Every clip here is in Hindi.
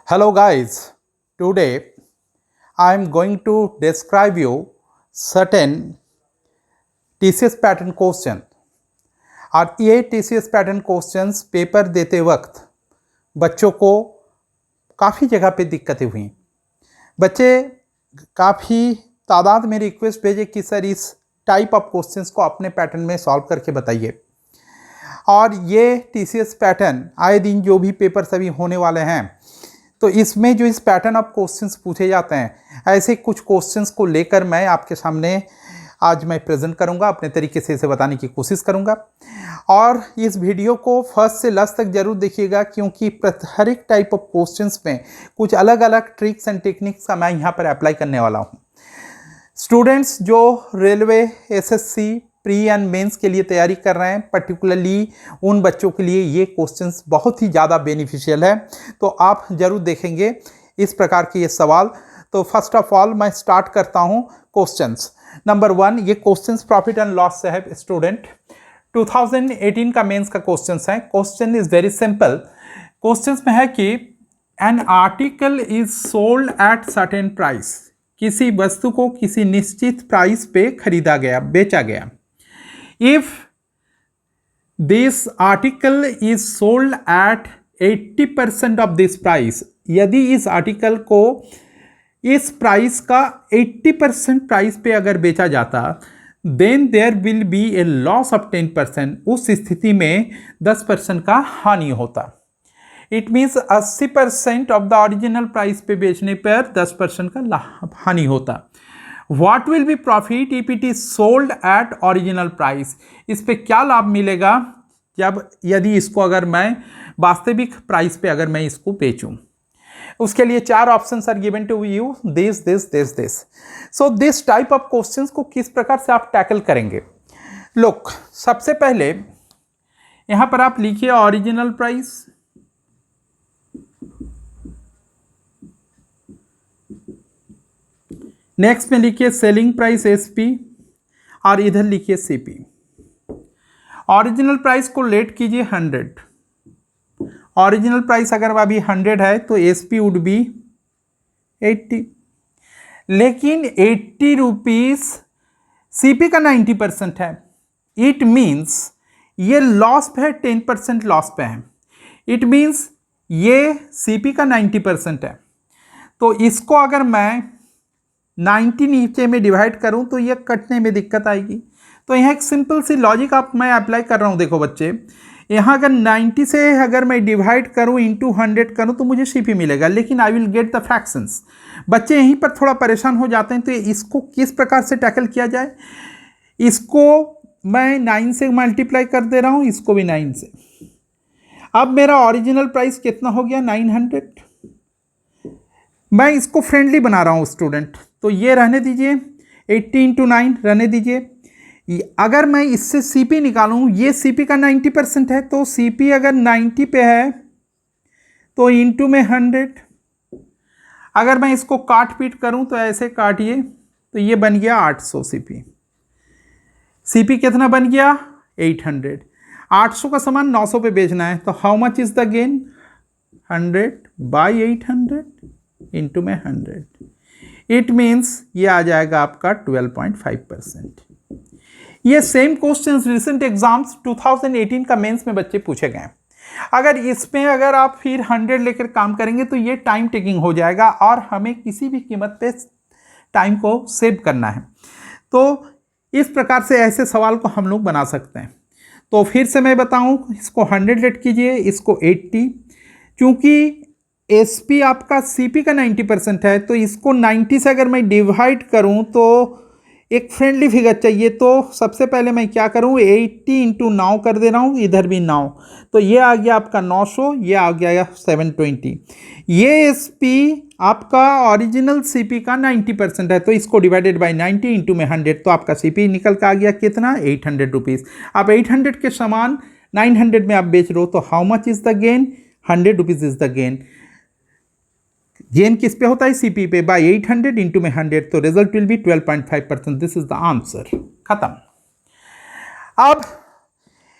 Hello guys, today I am going to describe you certain TCS pattern question. और ये TCS पैटर्न क्वेश्चंस पेपर देते वक्त बच्चों को काफ़ी जगह पे दिक्कतें हुई। बच्चे काफ़ी तादाद में रिक्वेस्ट भेजे कि सर इस टाइप ऑफ क्वेश्चंस को अपने पैटर्न में सॉल्व करके बताइए। और ये TCS पैटर्न आए दिन जो भी पेपर सभी होने वाले हैं, तो इसमें जो इस पैटर्न ऑफ क्वेश्चंस पूछे जाते हैं, ऐसे कुछ क्वेश्चंस को लेकर मैं आपके सामने आज मैं प्रेजेंट करूंगा, अपने तरीके से इसे बताने की कोशिश करूंगा। और इस वीडियो को फर्स्ट से लास्ट तक जरूर देखिएगा, क्योंकि हर एक टाइप ऑफ क्वेश्चंस में कुछ अलग अलग ट्रिक्स एंड टेक्निक्स का मैं यहाँ पर अप्लाई करने वाला हूँ। स्टूडेंट्स जो railway, SSC, pre and mains के लिए तैयारी कर रहे हैं, पर्टिकुलरली उन बच्चों के लिए ये क्वेश्चंस बहुत ही ज़्यादा बेनिफिशियल है, तो आप ज़रूर देखेंगे इस प्रकार के ये सवाल। तो फर्स्ट ऑफ ऑल मैं स्टार्ट करता हूँ क्वेश्चंस। नंबर 1, ये क्वेश्चंस प्रॉफिट एंड लॉस से है स्टूडेंट। 2018 का मेंस का क्वेश्चंस है। Question is very simple. Questions में है कि an article is sold at certain price, किसी वस्तु को किसी निश्चित प्राइस पे खरीदा गया, बेचा गया। If this article is sold at 80% of this price, यदि इस आर्टिकल को इस प्राइस का 80% प्राइस पे अगर बेचा जाता, then there will be a loss of 10%, उस स्थिति में 10% का हानि होता। It means 80% of the original price पे बेचने पर 10% का हानि होता। What will be profit if it is sold at original price? इस पे क्या लाभ मिलेगा यदि इसको अगर मैं वास्तविक प्राइस पे अगर मैं इसको बेचूं। उसके लिए 4 options are given to you, this. So this type of questions को किस प्रकार से आप टैकल करेंगे। लुक, सबसे पहले यहां पर आप लिखिए ओरिजिनल प्राइस, नेक्स्ट में लिखिए सेलिंग प्राइस एसपी, और इधर लिखिए सीपी। ओरिजिनल प्राइस को लेट कीजिए 100। ओरिजिनल प्राइस अगर अभी 100 है तो एसपी वुड बी 80, लेकिन 80 रुपीज सीपी का 90% है। इट मीन्स ये लॉस पे है, 10% लॉस पे है। इट मीन्स ये सीपी का 90% है, तो इसको अगर मैं 90 नीचे में डिवाइड करूं तो ये कटने में दिक्कत आएगी। तो यहाँ एक सिंपल सी लॉजिक आप मैं अप्लाई कर रहा हूं। देखो बच्चे, यहाँ अगर 90 से अगर मैं डिवाइड करूं इंटू 100 करूं तो मुझे सीपी मिलेगा, लेकिन I will get the fractions. बच्चे यहीं पर थोड़ा परेशान हो जाते हैं। तो इसको किस प्रकार से टैकल किया जाए। इसको मैं 9 से मल्टीप्लाई कर दे रहा हूँ, इसको भी 9 से। अब मेरा ओरिजिनल प्राइस कितना हो गया, 900। मैं इसको फ्रेंडली बना रहा हूँ स्टूडेंट, तो ये रहने दीजिए, 80 × 9 रहने दीजिए। अगर मैं इससे सीपी निकालूं, ये सीपी का 90% है, तो सीपी अगर 90 पे है तो इंटू में 100। अगर मैं इसको काट पीट करूं तो ऐसे काटिए, तो ये बन गया 800 सीपी। सीपी कितना बन गया, 800। 800 का सामान 900 पे बेचना है, तो how much is the gain, 100/800 into में 100। इट मीन्स ये आ जाएगा आपका 12.5%। ये सेम क्वेश्चंस रिसेंट एग्जाम्स 2018 का मेंस में बच्चे पूछे गए। अगर इसमें अगर आप फिर 100 लेकर काम करेंगे तो ये टाइम टेकिंग हो जाएगा, और हमें किसी भी कीमत पे टाइम को सेव करना है। तो इस प्रकार से ऐसे सवाल को हम लोग बना सकते हैं। तो फिर से मैं बताऊं, इसको 100 लेट कीजिए, इसको 80। चूंकि एसपी आपका सीपी का 90% है, तो इसको 90 से अगर मैं डिवाइड करूं तो एक फ्रेंडली फिगर चाहिए। तो सबसे पहले मैं क्या करूं, 80 × 9 कर दे रहा हूं, इधर भी 9, तो ये आ गया आपका 900, ये आ गया 720। ये एसपी आपका ओरिजिनल सीपी का 90% है, तो इसको डिवाइडेड बाय 90 इंटू में 100, तो आपका सीपी निकल के आ गया कितना, 800 रुपीज़। आप 800 के समान 900 में आप बेच रहे हो, तो how much is the gain, 100 rupees is the gain. Gain किस पे होता है, सीपी पे, बाय 800 इंटू में 100, तो result will be 12.5%। This is the answer. खत्म। अब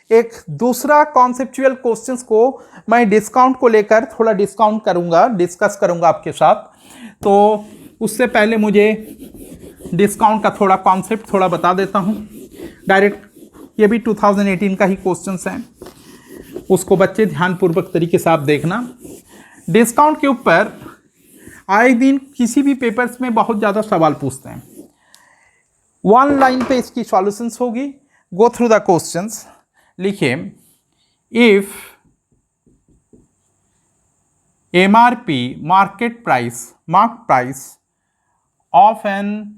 एक दूसरा कॉन्सेप्चुअल क्वेश्चंस को मैं डिस्काउंट को लेकर थोड़ा डिस्काउंट करूंगा, डिस्कस करूंगा आपके साथ। तो उससे पहले मुझे डिस्काउंट का थोड़ा कॉन्सेप्ट थोड़ा बता देता हूं डायरेक्ट। ये भी 2018 का ही क्वेश्चंस है, उसको बच्चे ध्यानपूर्वक तरीके से आप देखना। डिस्काउंट के ऊपर आए दिन किसी भी पेपर्स में बहुत ज़्यादा सवाल पूछते हैं। 1 लाइन पे इसकी सॉल्यूशंस होगी। Go through the questions. लिखिए, if MRP market price of an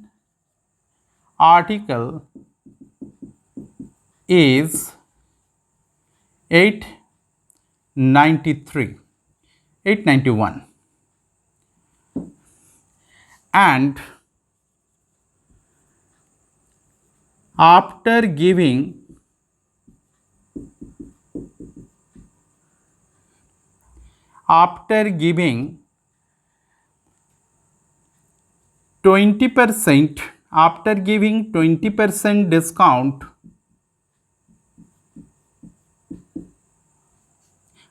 article is 891 and after giving after giving 20% after giving 20% discount,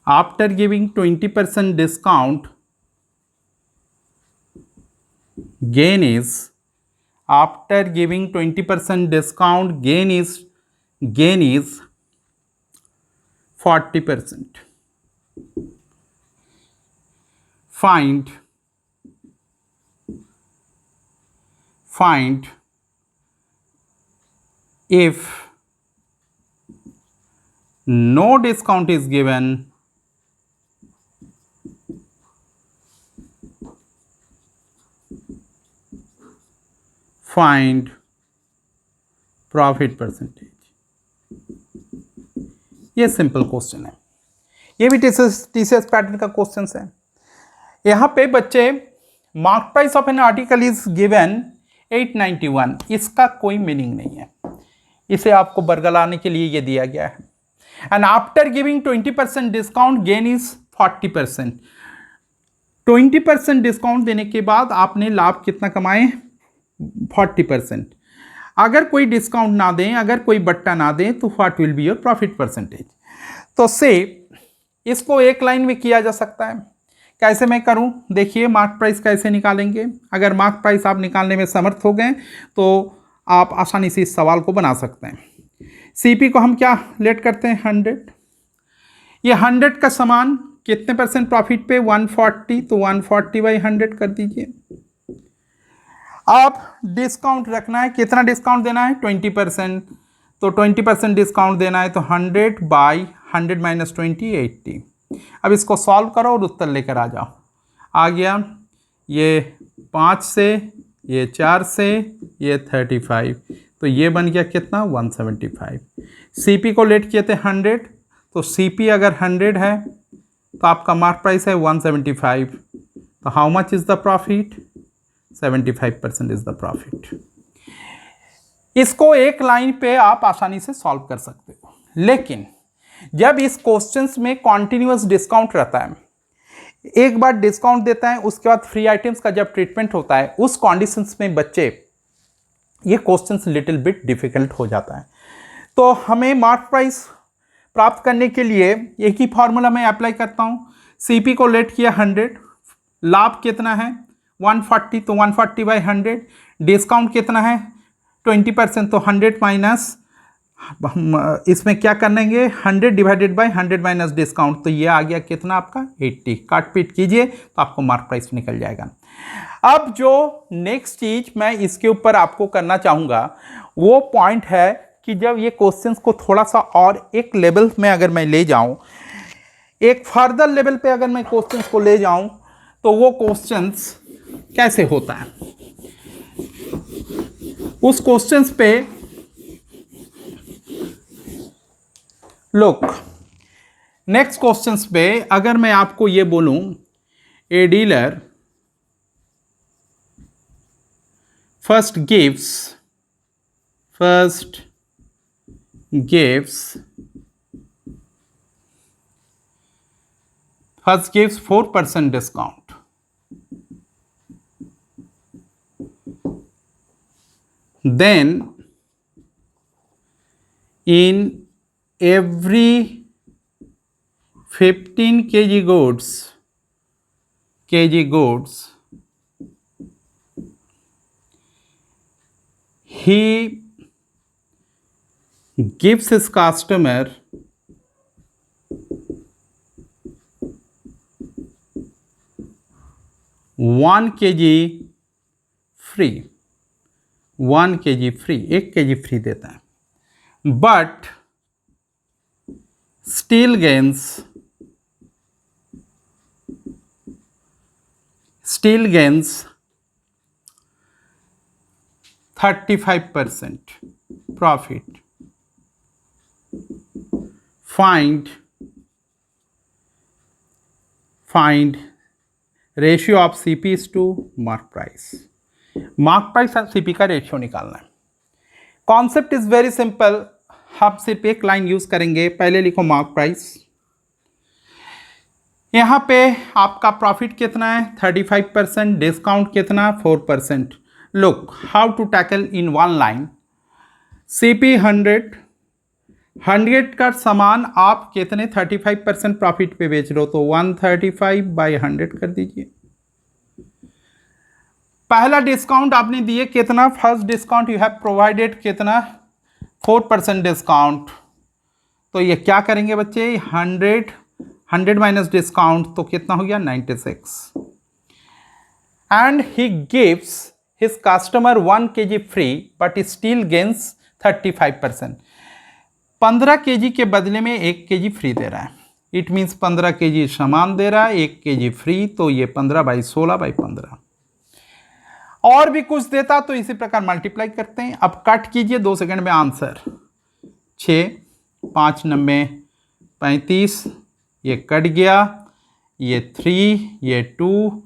after giving 20% discount, gain is, after giving 20% discount, gain is 40%. Find if no discount is given, find profit percentage. ये सिंपल क्वेश्चन है, ये भी टीसीएस पैटर्न का क्वेश्चन है। यहाँ पे बच्चे mark price of an article is given 891, इसका कोई मीनिंग नहीं है, इसे आपको बरगलाने के लिए ये दिया गया है। And after giving 20% discount gain is 40%। 20% discount देने के बाद आपने लाभ कितना कमाए? 40%। अगर कोई डिस्काउंट ना दें, अगर कोई बट्टा ना दें, तो what will be your profit percentage? तो से इसको एक लाइन में किया जा सकता है। कैसे मैं करूं? देखिए, मार्क प्राइस कैसे निकालेंगे। अगर मार्क प्राइस आप निकालने में समर्थ हो गए तो आप आसानी से इस सवाल को बना सकते हैं। सीपी को हम क्या लेट करते हैं? 100। ये 100 का समान कितने परसेंट प्रॉफिट पे? 140, तो 140/100 कर दीजिए। आप डिस्काउंट रखना है, कितना डिस्काउंट देना है? 20%, तो 20% डिस्काउंट देना है, तो 100/100 - 20 80। अब इसको सॉल्व करो और उत्तर लेकर आ जाओ। आ गया, ये 5 से, ये 4 से, ये 35, तो ये बन गया कितना? 175। सीपी को लेट किए थे 100, तो सीपी अगर 100 है तो आपका मार्क प्राइस है 175, तो how much is the profit? 75% is the profit. इसको एक लाइन पे आप आसानी से सॉल्व कर सकते हो, लेकिन जब इस क्वेश्चंस में कॉन्टिन्यूअस डिस्काउंट रहता है, एक बार डिस्काउंट देता है, उसके बाद फ्री आइटम्स का जब ट्रीटमेंट होता है, उस कंडीशंस में बच्चे ये क्वेश्चंस लिटिल बिट डिफिकल्ट हो जाता है। तो हमें मार्क प्राइस प्राप्त करने के लिए एक ही फॉर्मूला मैं अप्लाई करता हूं। सीपी को लेट किया 100, लाभ कितना है? 140, तो 140/100। डिस्काउंट कितना है? 20%, तो 100 माइनस, इसमें क्या करेंगे? 100 डिवाइडेड बाय 100 माइनस डिस्काउंट, तो ये आ गया कितना आपका? 80। काट पीट कीजिए तो आपको मार्क प्राइस निकल जाएगा। अब जो नेक्स्ट चीज मैं इसके ऊपर आपको करना चाहूंगा वो पॉइंट है कि जब ये क्वेश्चंस को थोड़ा सा और एक लेवल में अगर मैं ले जाऊं, एक फर्दर लेवल पे अगर मैं क्वेश्चंस को ले जाऊं, तो वो क्वेश्चंस कैसे होता है, उस क्वेश्चंस पे लुक। नेक्स्ट क्वेश्चंस पे अगर मैं आपको ये बोलूं, a dealer first gives 4% discount, then in every 15 kg goods he gives his customer 1 kg free, 1 kg free, 1 kg free देता है, but still gains 35% profit. Find ratio of CP is to mark price. Mark price और CP का रेशियो निकालना है. Concept is very simple. हम सिर्फ एक लाइन यूज करेंगे. पहले लिखो मार्क प्राइस. यहाँ पे आपका प्रॉफिट कितना है 35%, डिस्काउंट कितना 4%. Look how to tackle in one line. CP 100 का सामान आप कितने 35% प्रॉफिट पे बेच रहे हो, तो 135/100 कर दीजिए. पहला डिस्काउंट आपने दिए कितना, first discount you have provided कितना 4% डिस्काउंट. तो ये क्या करेंगे बच्चे, 100 माइनस डिस्काउंट तो कितना हो गया 96. And he gives his customer 1 kg free but still gains 35%. 15 kg के बदले में 1 kg फ्री दे रहा है. इट मीन्स 15 kg सामान दे रहा है, 1 kg फ्री, तो ये 15/16/15. और भी कुछ देता तो इसी प्रकार मल्टीप्लाई करते हैं. अब कट कीजिए 2 सेकंड में आंसर. 6 5 9 35, ये कट गया, ये 3, ये 2,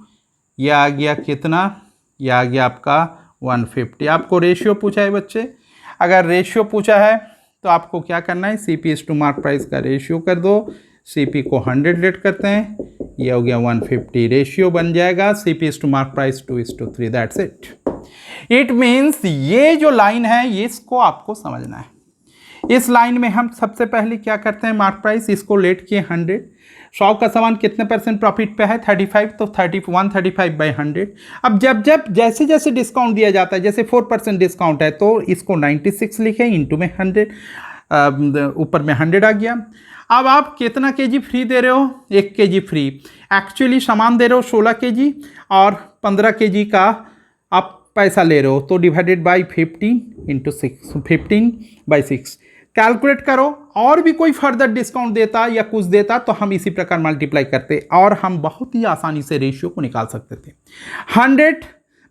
ये आ गया कितना, ये आ गया आपका 150. आपको रेशियो पूछा है बच्चे. अगर रेशियो पूछा है तो आपको क्या करना है, CP is to mark price का रेशियो कर दो. CP को 100 लेट करते हैं, ये हो गया 150. रेशियो बन जाएगा CP is to mark price 2:3. That's it. It means ये जो लाइन है इसको आपको समझना है. इस लाइन में हम सबसे पहले क्या करते हैं, मार्क प्राइस इसको लेट किए 100. 100 का सामान कितने % प्रॉफिट पे है 35, तो 135/100. अब जब जैसे जैसे डिस्काउंट दिया जाता है, जैसे 4% डिस्काउंट है तो इसको 96 लिखे, इंटू में 100, ऊपर में 100 आ गया. अब आप कितना kg फ्री दे रहे हो, 1 kg फ्री. एक्चुअली सामान दे रहे हो 16 kg और 15 kg का आप पैसा ले रहे हो, तो डिवाइडेड बाई 15 इंटू 6, 15/6. कैलकुलेट करो. और भी कोई फर्दर डिस्काउंट देता या कुछ देता तो हम इसी प्रकार मल्टीप्लाई करते और हम बहुत ही आसानी से रेशियो को निकाल सकते थे. 100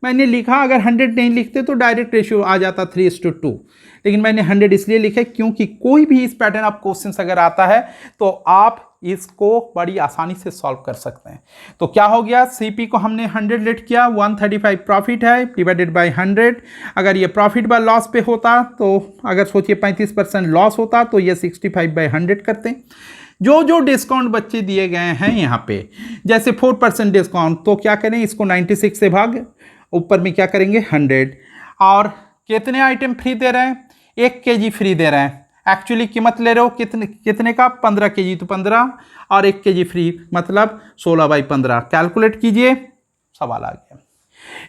मैंने लिखा, अगर 100 नहीं लिखते तो डायरेक्ट रेशियो आ जाता 3:2. लेकिन मैंने 100 इसलिए लिखा क्योंकि कोई भी इस पैटर्न ऑफ क्वेश्चंस अगर आता है तो आप इसको बड़ी आसानी से सॉल्व कर सकते हैं. तो क्या हो गया, CP को हमने 100 लेट किया, 135 प्रॉफिट है डिवाइडेड बाय 100. अगर ये प्रॉफिट बाय लॉस पे होता तो अगर सोचिए 35% लॉस होता तो ये 65/100 करते. जो डिस्काउंट बच्चे दिए गए हैं यहाँ पे, जैसे 4% डिस्काउंट, तो क्या करें, इसको 96 से भाग, ऊपर में क्या करेंगे 100. और कितने आइटम फ्री दे रहे हैं, 1 kg फ्री दे रहे हैं. एक्चुअली कीमत ले रहे हो कितने का 15 kg, तो 15 और 1 kg फ्री मतलब 16/15. कैलकुलेट कीजिए, सवाल आ गया.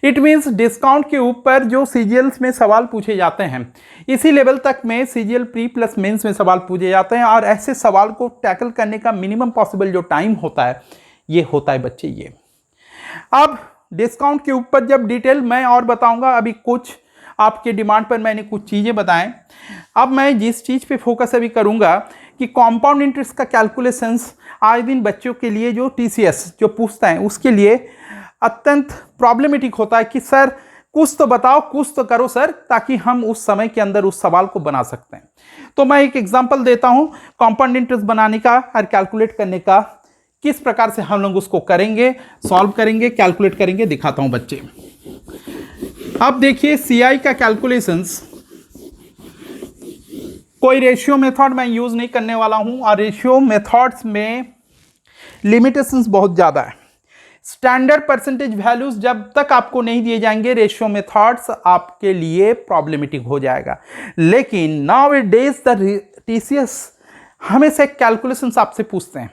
इट मीन्स डिस्काउंट के ऊपर जो CGLs में सवाल पूछे जाते हैं, इसी लेवल तक में CGL प्री प्लस मेंस में सवाल पूछे जाते हैं. और ऐसे सवाल को टैकल करने का मिनिमम पॉसिबल जो टाइम होता है ये होता है बच्चे ये. अब डिस्काउंट के ऊपर जब डिटेल मैं और बताऊंगा, अभी कुछ आपके डिमांड पर मैंने कुछ चीज़ें बताएं. अब मैं जिस चीज़ पे फोकस अभी करूंगा कि कंपाउंड इंटरेस्ट का कैलकुलेशंस आए दिन बच्चों के लिए जो TCS जो पूछता है उसके लिए अत्यंत प्रॉब्लमेटिक होता है कि सर कुछ तो बताओ, कुछ तो करो सर, ताकि हम उस समय के अंदर उस सवाल को बना सकते हैं. तो मैं एक एग्जांपल देता हूं कंपाउंड इंटरेस्ट बनाने का और कैलकुलेट करने का, किस प्रकार से हम लोग उसको करेंगे, सॉल्व करेंगे, कैलकुलेट करेंगे, दिखाता हूं बच्चे. अब देखिए CI का कैलकुलेशंस, कोई रेशियो मेथड मैं यूज नहीं करने वाला हूं और रेशियो मेथड्स में लिमिटेशंस बहुत ज़्यादा है. स्टैंडर्ड परसेंटेज वैल्यूज जब तक आपको नहीं दिए जाएंगे, रेशियो मेथड्स आपके लिए प्रॉब्लमेटिक हो जाएगा. लेकिन now it days the TCS हमेशा एक कैलकुलेशंस आपसे पूछते हैं,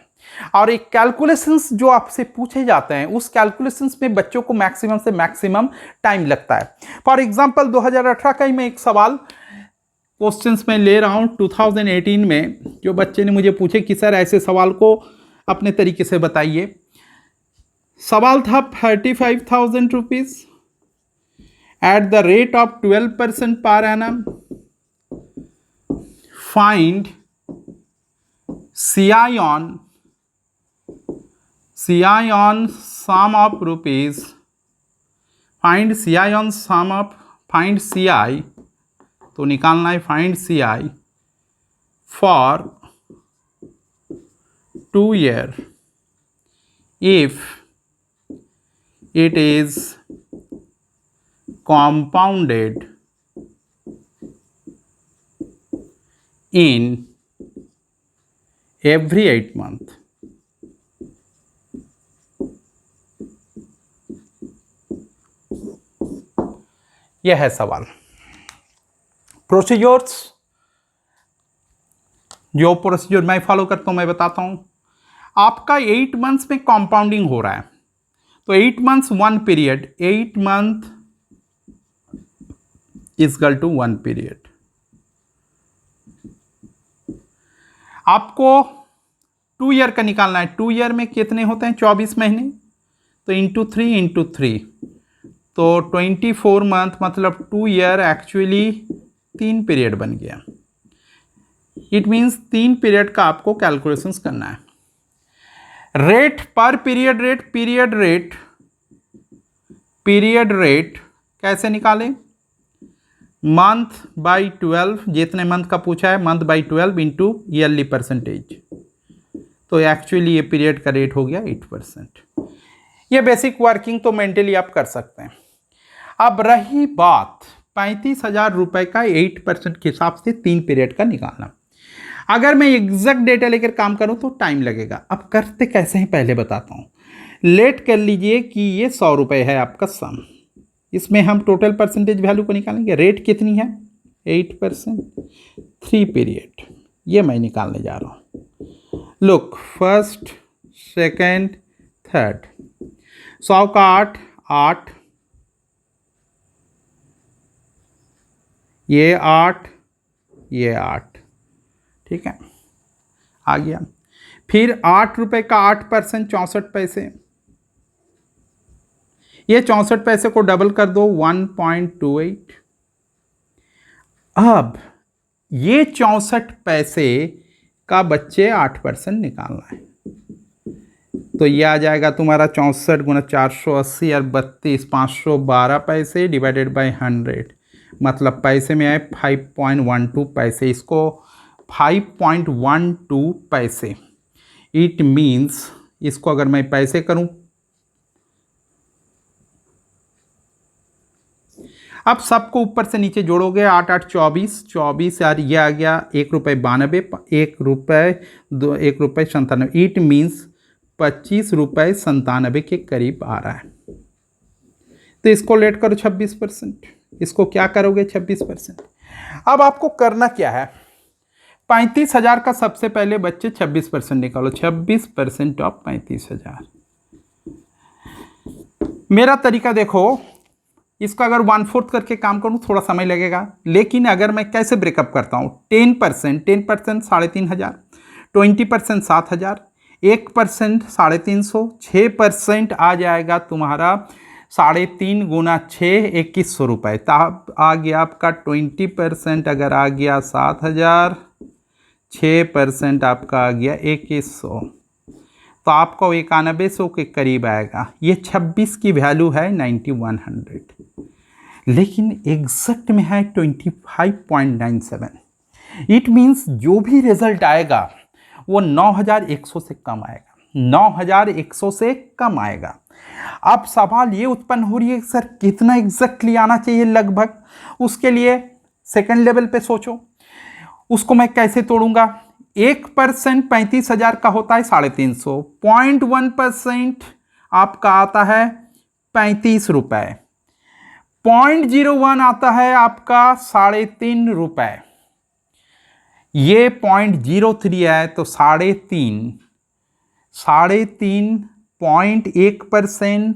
और एक कैलकुलेशंस जो आपसे पूछे जाते हैं उस कैलकुलेशंस में बच्चों को मैक्सिमम से मैक्सिमम टाइम लगता है। फॉर एग्जांपल 2018 का ही मैं एक सवाल क्वेश्चंस में ले रहा हूं 2018 में, जो बच्चे ने मुझे पूछे कि सर ऐसे सवाल को अपने तरीके से बताइए। सवाल था 35,000 rupees at the rate of 12% per annum, find CI on sum of rupees, find CI on sum of, find CI, तो निकालना है find CI for 2 year if it is compounded in every 8 month। यह है सवाल। प्रोसीजर्स, जो प्रोसीजर मैं फॉलो करता हूं मैं बताता हूं। आपका 8 मंथ्स में कंपाउंडिंग हो रहा है, तो 8 months 1 period, 8 month is equal to 1 period. आपको 2 ईयर का निकालना है। 2 ईयर में कितने होते हैं? 24 महीने, तो इंटू 3 तो 24 मंथ, मतलब 2 ईयर एक्चुअली 3 पीरियड बन गया। इट मीन्स 3 पीरियड का आपको कैलकुलेशंस करना है। रेट पर पीरियड रेट, पीरियड रेट कैसे निकालें? मंथ बाई 12, जितने मंथ का पूछा है month by 12 into yearly percentage, तो एक्चुअली ये पीरियड का रेट हो गया 8%। ये बेसिक वर्किंग तो मेंटली आप कर सकते हैं। अब रही बात 35,000 रुपये का 8% के हिसाब से 3 पीरियड का निकालना। अगर मैं एग्जैक्ट डेटा लेकर काम करूं तो टाइम लगेगा। अब करते कैसे हैं पहले बताता हूं। लेट कर लीजिए कि ये 100 रुपये है आपका सम, इसमें हम टोटल परसेंटेज वैल्यू को निकालेंगे। रेट कितनी है? 8%, 3 पीरियड, ये मैं निकालने जा रहा हूँ। लुक, फर्स्ट, सेकेंड, थर्ड, 100 का 8, 8, ये 8, ये 8, ठीक है, आ गया। फिर 8 रुपये का 8%, 64 पैसे, ये 64 पैसे को डबल कर दो 1.28। अब ये 64 पैसे का बच्चे 8% निकालना है, तो ये आ जाएगा तुम्हारा 64 गुना 480 और 32, 512 पैसे डिवाइडेड बाय 100, मतलब पैसे में आए 5.12 पैसे। इसको 5.12 पैसे, इट मीन्स इसको अगर मैं पैसे करूं, अब सबको ऊपर से नीचे जोड़ोगे, 8 8 24, 24 यार ये आ गया 1 रुपये 92, 1 रुपये 97, इट मीन्स 25 रुपये 97 के करीब आ रहा है। तो इसको लेट करो 26%, इसको क्या करोगे 26%। अब आपको करना क्या है? 35,000 का सबसे पहले बच्चे 26% निकालो, 26% ऑफ 35,000। मेरा तरीका देखो, इसका अगर 1/4 करके काम करूं थोड़ा समय लगेगा, लेकिन अगर मैं कैसे ब्रेकअप करता हूं, 10%, 3,500, 20% 7,000, 1% 350, 6% आ जाएगा तुम्हारा 3.5 गुना 6, 2100 रुपये। तब आ गया आपका 20%, अगर आ गया 7,000, 6% आपका आ गया 2100, तो आपको 9100 के करीब आएगा। ये 26 की वैल्यू है 9100, लेकिन एग्जैक्ट में है 25.97। इट मीन्स जो भी रिजल्ट आएगा वो 9100 से कम आएगा, 9100 से कम आएगा। अब सवाल ये उत्पन्न हो रही है सर कितना एग्जैक्टली आना चाहिए लगभग, उसके लिए सेकंड लेवल पे सोचो, उसको मैं कैसे तोड़ूंगा। 1% 35,000 का होता है 350, 0.1% आपका आता है 35 रुपये, 0.01 आता है आपका 3.5 रुपये। ये 0.03 है तो 3.5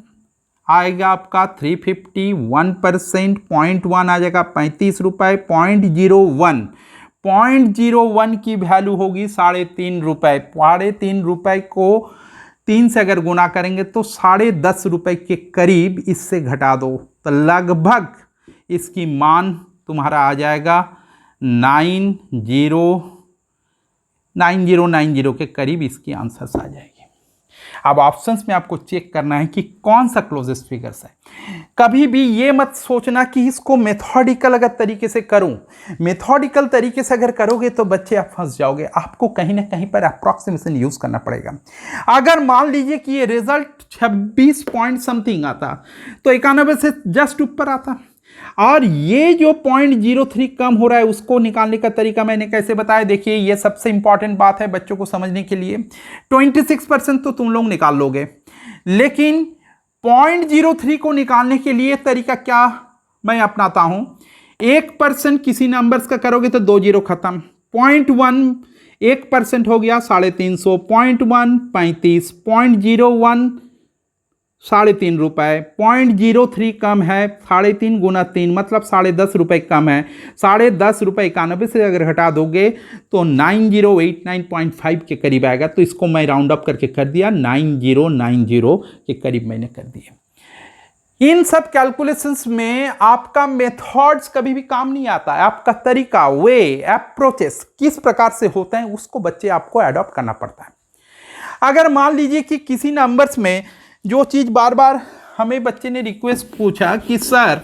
आएगा आपका 350, 1%, 0.1 आ जाएगा 35 रुपये, 0.01 की वैल्यू होगी 3.5 रुपये। 3.5 रुपये को 3 से अगर गुना करेंगे तो 10.5 रुपये के करीब इससे घटा दो तो लगभग इसकी मान तुम्हारा आ जाएगा 9090 के करीब इसकी आंसर्स आ जाएगी। अब ऑप्शंस में आपको चेक करना है कि कौन सा क्लोजेस्ट फिगर्स है। कभी भी ये मत सोचना कि इसको मेथोडिकल अगर तरीके से करूं, मेथोडिकल तरीके से अगर करोगे तो बच्चे आप फंस जाओगे। आपको कहीं ना कहीं पर अप्रॉक्सीमेशन यूज करना पड़ेगा। अगर मान लीजिए कि ये रिजल्ट 26 पॉइंट समथिंग आता तो 91 से जस्ट ऊपर आता, और ये जो 0.03 कम हो रहा है उसको निकालने का तरीका मैंने कैसे बताया। देखिए ये सबसे इंपॉर्टेंट बात है बच्चों को समझने के लिए। 26% तो तुम लोग निकाल लोगे, लेकिन 0.03 को निकालने के लिए तरीका क्या मैं अपनाता हूं। 1% किसी नंबर्स का करोगे तो 2 जीरो खत्म। 0.1 1% हो गया 350, 0.1 35, 0.01 3.5 रुपये, 0.03 कम है 3.5 गुना 3 मतलब 10.5 रुपये कम है। 10.5 रुपये 91 से अगर हटा दोगे तो 9089.5 के करीब आएगा। तो इसको मैं राउंड अप करके कर दिया 9090 के करीब मैंने कर दिया। इन सब कैलकुलेशंस में आपका मेथड्स कभी भी काम नहीं आता है। आपका तरीका, वे, अप्रोचेस किस प्रकार से होते हैं उसको बच्चे आपको अडॉप्ट करना पड़ता है। अगर मान लीजिए कि किसी नंबर्स में जो चीज़ बार बार हमें बच्चे ने रिक्वेस्ट पूछा कि सर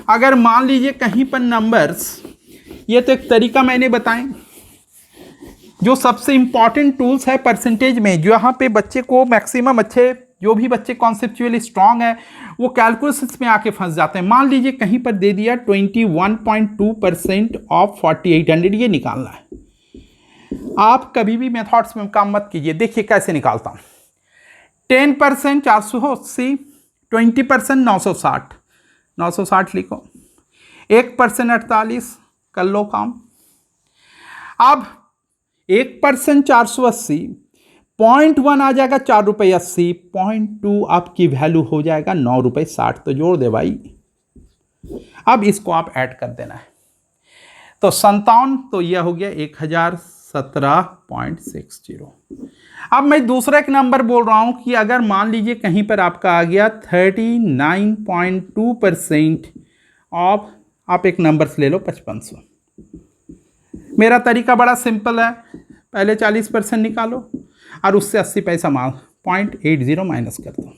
अगर मान लीजिए कहीं पर नंबर्स, ये तो एक तरीका मैंने बताएं। जो सबसे इंपॉर्टेंट टूल्स है परसेंटेज में, जो यहाँ पे बच्चे को मैक्सिमम अच्छे, जो भी बच्चे कॉन्सेप्चुअली स्ट्रांग है वो कैलकुलेशंस में आके फंस जाते हैं। मान लीजिए कहीं पर दे दिया 21.2% ऑफ 4800, ये निकालना है। आप कभी भी मेथड्स में काम मत कीजिए। देखिए कैसे निकालता हूँ। 10% 480, 20% 960, 960 लिखो, 1% 48, कर लो काम। अब 1% 480, 0.1 आ जाएगा 4 रुपये 80, 0.2 आपकी वैल्यू हो जाएगा 9 रुपये 60। तो जोड़ दे भाई। अब इसको आप ऐड कर देना है तो 57, तो यह हो गया 1017.60। अब मैं दूसरा एक नंबर बोल रहा हूं कि अगर मान लीजिए कहीं पर आपका आ गया 39.2% ऑफ, आप एक नंबर्स ले लो 5500। मेरा तरीका बड़ा सिंपल है, पहले 40% निकालो और उससे 80 पैसा 0.80 माइनस कर दो।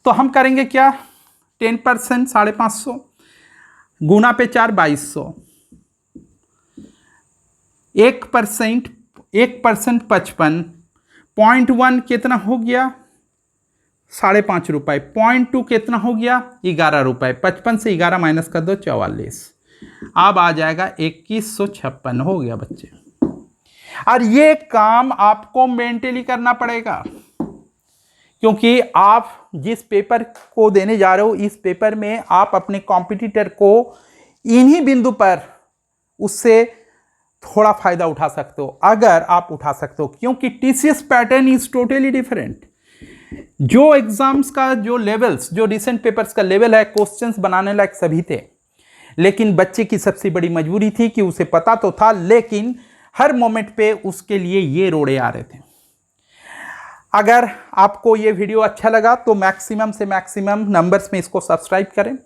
तो हम करेंगे क्या, 10% 550, गुना पे 4 2200, 1% 55, 0.1 कितना हो गया 5.5 रुपये, 0.2 कितना हो गया 11 रुपये, 55 से 11 माइनस कर दो 44। अब आ जाएगा 2156 हो गया बच्चे। और ये काम आपको मेंटली करना पड़ेगा, क्योंकि आप जिस पेपर को देने जा रहे हो इस पेपर में आप अपने कॉम्पिटिटर को इन्हीं बिंदु पर उससे थोड़ा फायदा उठा सकते हो, अगर आप उठा सकते हो। क्योंकि TCS pattern is totally different. जो एग्जाम्स का जो लेवल्स, जो रिसेंट पेपर्स का लेवल है, क्वेश्चंस बनाने लायक सभी थे, लेकिन बच्चे की सबसे बड़ी मजबूरी थी कि उसे पता तो था लेकिन हर मोमेंट पे उसके लिए ये रोड़े आ रहे थे। अगर आपको ये वीडियो अच्छा लगा तो मैक्सिमम से मैक्सिमम नंबर्स में इसको सब्सक्राइब करें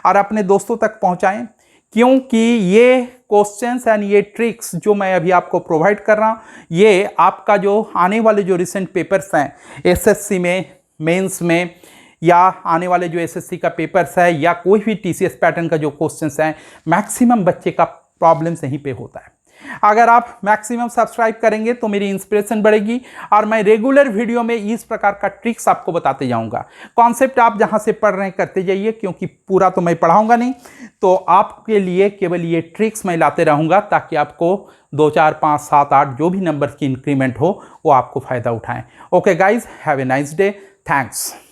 और अपने दोस्तों तक पहुंचाएं, क्योंकि ये क्वेश्चंस एंड ये ट्रिक्स जो मैं अभी आपको प्रोवाइड कर रहा हूं, ये आपका जो आने वाले जो रिसेंट पेपर्स हैं एसएससी में, मेंस में, या आने वाले जो एसएससी का पेपर्स है या कोई भी टीसीएस पैटर्न का जो क्वेश्चंस हैं, मैक्सिमम बच्चे का प्रॉब्लम यहीं पे होता है। अगर आप मैक्सिमम सब्सक्राइब करेंगे तो मेरी इंस्पिरेशन बढ़ेगी और मैं रेगुलर वीडियो में इस प्रकार का ट्रिक्स आपको बताते जाऊंगा। कॉन्सेप्ट आप जहां से पढ़ रहे हैं करते जाइए, क्योंकि पूरा तो मैं पढ़ाऊंगा नहीं, तो आपके लिए केवल ये ट्रिक्स मैं लाते रहूंगा ताकि आपको 2 4 5 7 8 जो भी नंबर की इंक्रीमेंट हो वो आपको फायदा उठाएं। Okay guys, have a nice day, thanks.